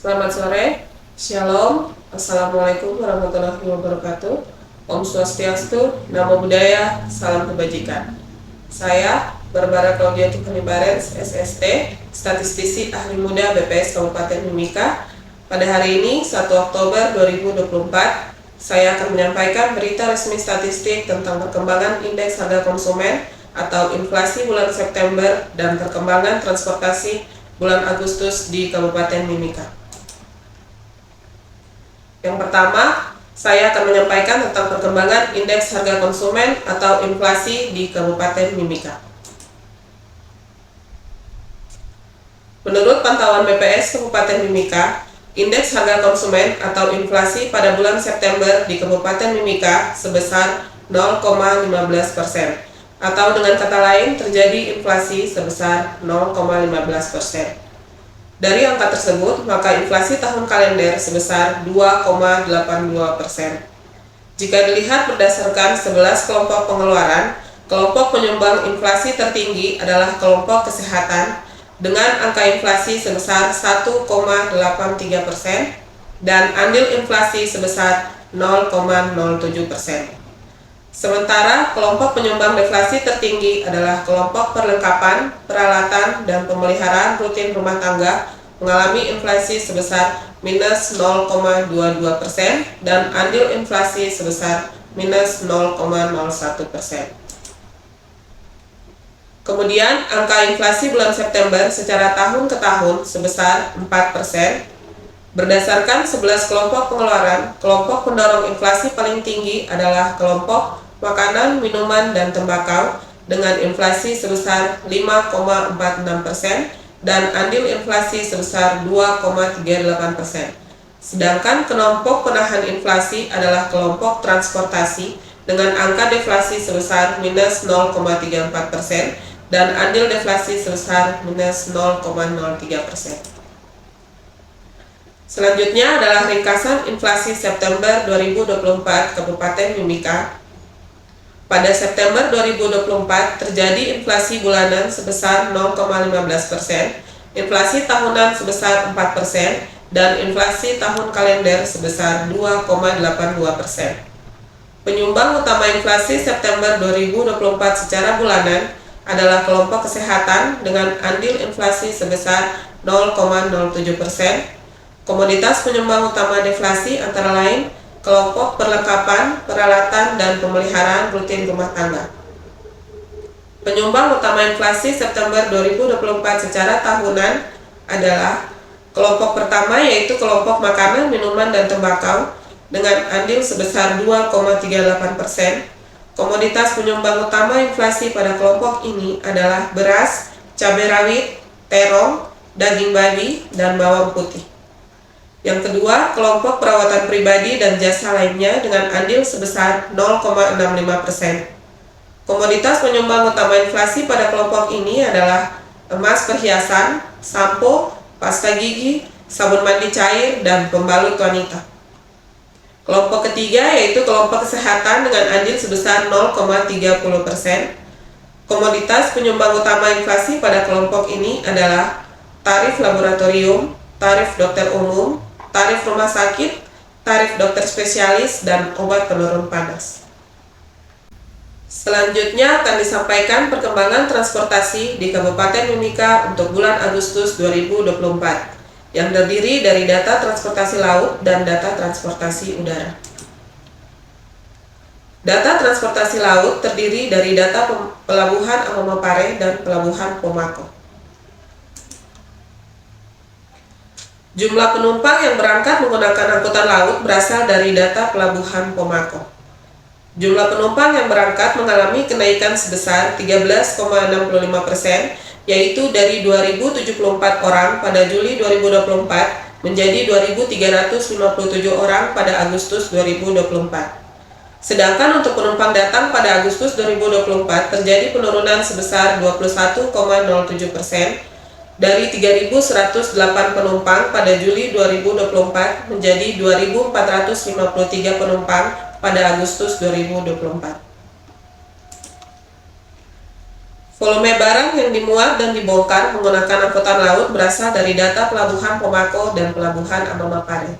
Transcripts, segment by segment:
Selamat sore, Shalom, Assalamualaikum warahmatullahi wabarakatuh. Om Swastiastu, Namo Buddhaya, Salam Kebajikan. Saya Barbara Claudia Tiffany Barens, SST, Statistisi Ahli Muda BPS Kabupaten Mimika. Pada hari ini, 1 Oktober 2024, saya akan menyampaikan berita resmi statistik tentang perkembangan indeks harga konsumen atau inflasi bulan September dan perkembangan transportasi bulan Agustus di Kabupaten Mimika. Yang pertama, saya akan menyampaikan tentang perkembangan indeks harga konsumen atau inflasi di Kabupaten Mimika. Menurut pantauan BPS Kabupaten Mimika, indeks harga konsumen atau inflasi pada bulan September di Kabupaten Mimika sebesar 0,15%, atau dengan kata lain terjadi inflasi sebesar 0,15%. Dari angka tersebut, maka inflasi tahun kalender sebesar 2,82%. Jika dilihat berdasarkan 11 kelompok pengeluaran, kelompok penyumbang inflasi tertinggi adalah kelompok kesehatan dengan angka inflasi sebesar 1,83% dan andil inflasi sebesar 0,07%. Sementara kelompok penyumbang deflasi tertinggi adalah kelompok perlengkapan, peralatan, dan pemeliharaan rutin rumah tangga mengalami inflasi sebesar minus 0,22% dan andil inflasi sebesar minus 0,01%. Kemudian, angka inflasi bulan September secara tahun ke tahun sebesar 4%. Berdasarkan 11 kelompok pengeluaran, kelompok pendorong inflasi paling tinggi adalah kelompok makanan, minuman, dan tembakau dengan inflasi sebesar 5,46% dan andil inflasi sebesar 2,38%. Sedangkan kelompok penahan inflasi adalah kelompok transportasi dengan angka deflasi sebesar minus 0,34% dan andil deflasi sebesar minus 0,03%. Selanjutnya adalah ringkasan inflasi September 2024 Kabupaten Mimika. Pada September 2024 terjadi inflasi bulanan sebesar 0,15%, inflasi tahunan sebesar 4%, dan inflasi tahun kalender sebesar 2,82%. Penyumbang utama inflasi September 2024 secara bulanan adalah kelompok kesehatan dengan andil inflasi sebesar 0,07%. Komoditas penyumbang utama deflasi antara lain kelompok perlengkapan, peralatan, dan pemeliharaan rutin rumah tangga. Penyumbang utama inflasi September 2024 secara tahunan adalah kelompok pertama yaitu kelompok makanan, minuman, dan tembakau dengan andil sebesar 2,38%. Komoditas penyumbang utama inflasi pada kelompok ini adalah beras, cabai rawit, terong, daging babi, dan bawang putih. Yang kedua, kelompok perawatan pribadi dan jasa lainnya dengan andil sebesar 0,65%. Komoditas penyumbang utama inflasi pada kelompok ini adalah emas perhiasan, sampo, pasta gigi, sabun mandi cair, dan pembalut wanita. Kelompok ketiga yaitu kelompok kesehatan dengan andil sebesar 0,30%. Komoditas penyumbang utama inflasi pada kelompok ini adalah tarif laboratorium, tarif dokter umum, tarif rumah sakit, tarif dokter spesialis, dan obat penurun panas. Selanjutnya akan disampaikan perkembangan transportasi di Kabupaten Mimika untuk bulan Agustus 2024 yang terdiri dari data transportasi laut dan data transportasi udara. Data transportasi laut terdiri dari data pelabuhan Amomopare dan pelabuhan Pomako. Jumlah penumpang yang berangkat menggunakan angkutan laut berasal dari data pelabuhan Pomako. Jumlah penumpang yang berangkat mengalami kenaikan sebesar 13,65%, yaitu dari 2.074 orang pada Juli 2024 menjadi 2.357 orang pada Agustus 2024. Sedangkan untuk penumpang datang pada Agustus 2024 terjadi penurunan sebesar 21,07%, dari 3.108 penumpang pada Juli 2024 menjadi 2.453 penumpang pada Agustus 2024. Volume barang yang dimuat dan dibongkar menggunakan angkutan laut berasal dari data Pelabuhan Pomako dan Pelabuhan Amamapare.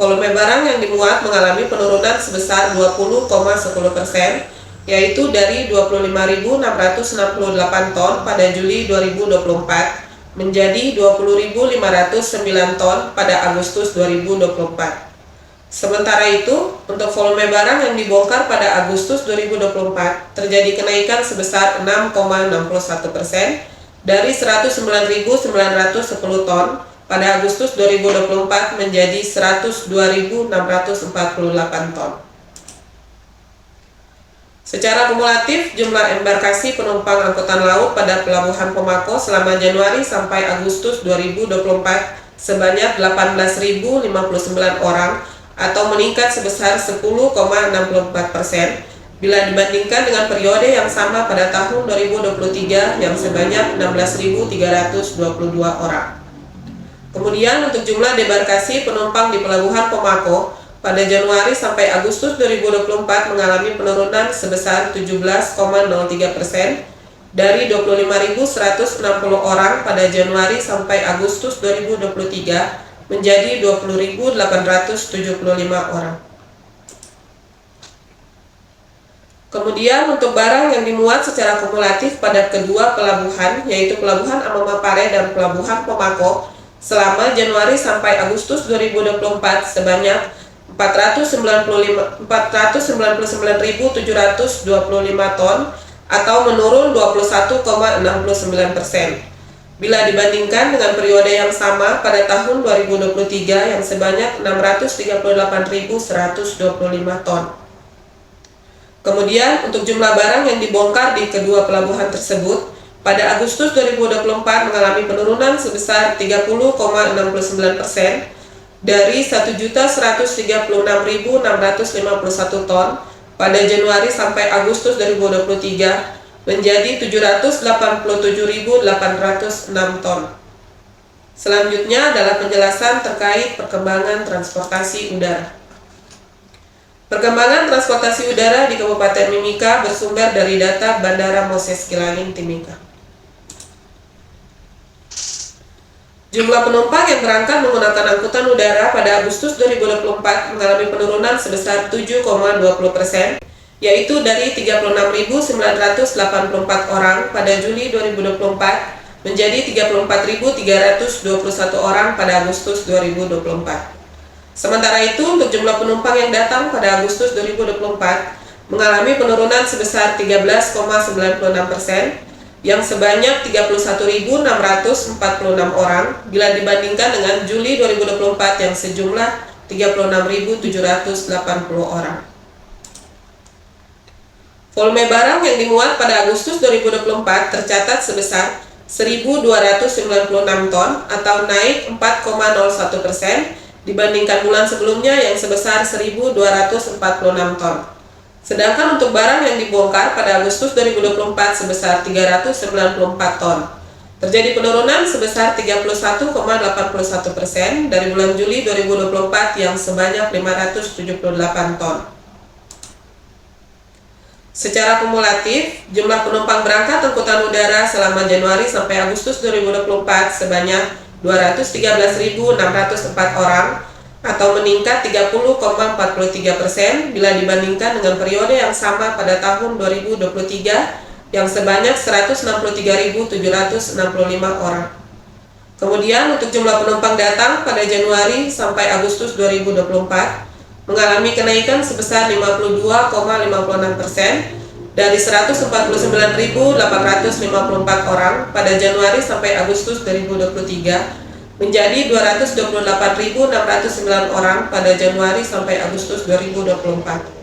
Volume barang yang dimuat mengalami penurunan sebesar 20,10%, yaitu dari 25.668 ton pada Juli 2024 menjadi 20.509 ton pada Agustus 2024. Sementara itu, untuk volume barang yang dibongkar pada Agustus 2024 terjadi kenaikan sebesar 6,61% dari 109.910 ton pada Agustus 2024 menjadi 102.648 ton. Secara kumulatif, jumlah embarkasi penumpang angkutan laut pada Pelabuhan Pomako selama Januari sampai Agustus 2024 sebanyak 18.059 orang atau meningkat sebesar 10,64% bila dibandingkan dengan periode yang sama pada tahun 2023 yang sebanyak 16.322 orang. Kemudian untuk jumlah debarkasi penumpang di Pelabuhan Pomako pada Januari sampai Agustus 2024 mengalami penurunan sebesar 17,03% dari 25.160 orang pada Januari sampai Agustus 2023 menjadi 20.875 orang. Kemudian untuk barang yang dimuat secara kumulatif pada kedua pelabuhan, yaitu Pelabuhan Amamapare dan Pelabuhan Pomako, selama Januari sampai Agustus 2024 sebanyak 499.725 ton atau menurun 21,69%. Bila dibandingkan dengan periode yang sama pada tahun 2023 yang sebanyak 638.125 ton. Kemudian untuk jumlah barang yang dibongkar di kedua pelabuhan tersebut pada Agustus 2024 mengalami penurunan sebesar 30,69% dari 1.136.651 ton pada Januari sampai Agustus 2023 menjadi 787.806 ton. Selanjutnya adalah penjelasan terkait perkembangan transportasi udara. Perkembangan transportasi udara di Kabupaten Mimika bersumber dari data Bandara Moses Kilangin Timika. Jumlah penumpang yang berangkat menggunakan angkutan udara pada Agustus 2024 mengalami penurunan sebesar 7,20%, yaitu dari 36.984 orang pada Juli 2024 menjadi 34.321 orang pada Agustus 2024. Sementara itu, untuk jumlah penumpang yang datang pada Agustus 2024 mengalami penurunan sebesar 13,96%, yang sebanyak 31.646 orang bila dibandingkan dengan Juli 2024 yang sejumlah 36.780 orang. Volume barang yang dimuat pada Agustus 2024 tercatat sebesar 1.296 ton atau naik 4,01% dibandingkan bulan sebelumnya yang sebesar 1.246 ton. Sedangkan untuk barang yang dibongkar pada Agustus 2024 sebesar 394 ton. Terjadi penurunan sebesar 31,81% dari bulan Juli 2024 yang sebanyak 578 ton. Secara kumulatif, jumlah penumpang berangkat angkutan udara selama Januari sampai Agustus 2024 sebanyak 213.604 orang atau meningkat 30,43% bila dibandingkan dengan periode yang sama pada tahun 2023 yang sebanyak 163.765 orang. Kemudian untuk jumlah penumpang datang pada Januari sampai Agustus 2024 mengalami kenaikan sebesar 52,56% dari 149.854 orang pada Januari sampai Agustus 2023 menjadi 228.609 orang pada Januari sampai Agustus 2024.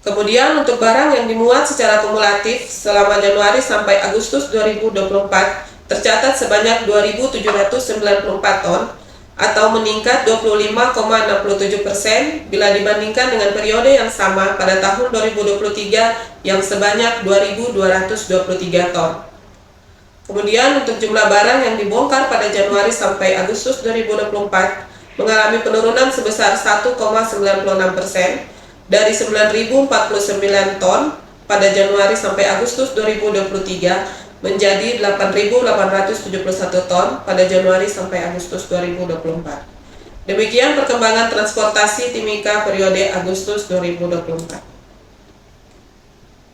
Kemudian untuk barang yang dimuat secara kumulatif selama Januari sampai Agustus 2024 tercatat sebanyak 2.794 ton atau meningkat 25,67% bila dibandingkan dengan periode yang sama pada tahun 2023 yang sebanyak 2.223 ton. Kemudian untuk jumlah barang yang dibongkar pada Januari sampai Agustus 2024 mengalami penurunan sebesar 1,96% dari 9.049 ton pada Januari sampai Agustus 2023 menjadi 8.871 ton pada Januari sampai Agustus 2024. Demikian perkembangan transportasi Timika periode Agustus 2024.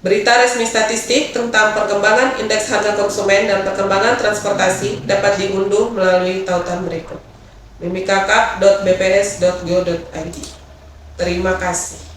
Berita resmi statistik tentang perkembangan indeks harga konsumen dan perkembangan transportasi dapat diunduh melalui tautan berikut: mimikakap.bps.go.id. Terima kasih.